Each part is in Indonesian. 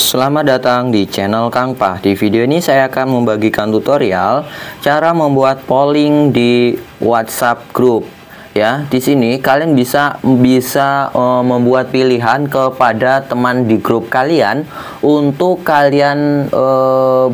Selamat datang di channel Kang Pah. Di video ini saya akan membagikan tutorial cara membuat polling di WhatsApp group. Ya, di sini kalian bisa membuat pilihan kepada teman di grup kalian untuk kalian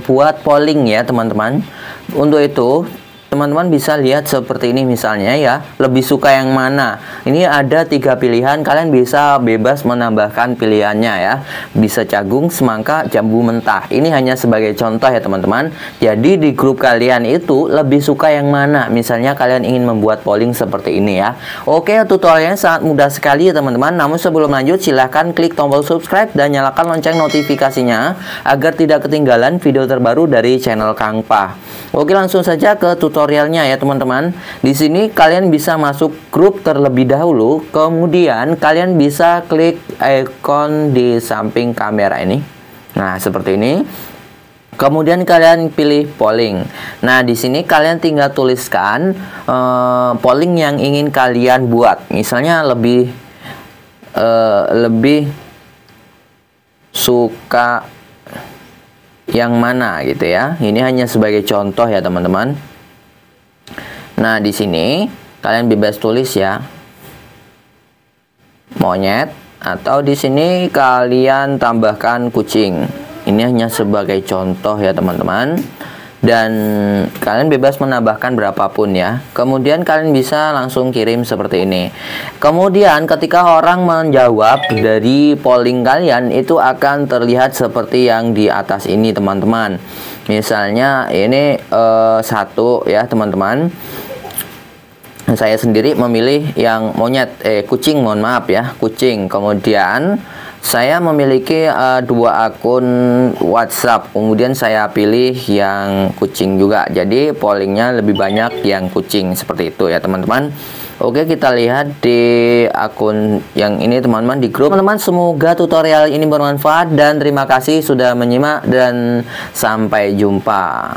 buat polling ya, teman-teman. Untuk itu teman-teman bisa lihat seperti ini misalnya ya, lebih suka yang mana. Ini ada 3 pilihan, kalian bisa bebas menambahkan pilihannya ya. Bisa jagung, semangka, jambu mentah. Ini hanya sebagai contoh ya teman-teman. Jadi di grup kalian itu lebih suka yang mana. Misalnya kalian ingin membuat polling seperti ini ya. Oke, tutorialnya sangat mudah sekali ya teman-teman. Namun sebelum lanjut silahkan klik tombol subscribe dan nyalakan lonceng notifikasinya agar tidak ketinggalan video terbaru dari channel Kang Pah. Oke, langsung saja ke tutorialnya ya teman-teman. Di sini kalian bisa masuk grup terlebih dahulu, kemudian kalian bisa klik icon di samping kamera ini. Nah, seperti ini. Kemudian kalian pilih polling. Nah, di sini kalian tinggal tuliskan polling yang ingin kalian buat. Misalnya lebih suka yang mana gitu ya. Ini hanya sebagai contoh ya teman-teman. Nah, di sini kalian bebas tulis ya, monyet, atau di sini kalian tambahkan kucing. Ini hanya sebagai contoh ya teman-teman. Dan kalian bebas menambahkan berapapun ya. Kemudian kalian bisa langsung kirim seperti ini. Kemudian ketika orang menjawab dari polling kalian, itu akan terlihat seperti yang di atas ini teman-teman. Misalnya ini 1 ya teman-teman. Saya sendiri memilih yang monyet, kucing, mohon maaf ya, kucing. Kemudian saya memiliki 2 akun WhatsApp, kemudian saya pilih yang kucing juga. Jadi pollingnya lebih banyak yang kucing, seperti itu ya teman-teman. Oke, kita lihat di akun yang ini teman-teman, di grup. Teman-teman, semoga tutorial ini bermanfaat dan terima kasih sudah menyimak dan sampai jumpa.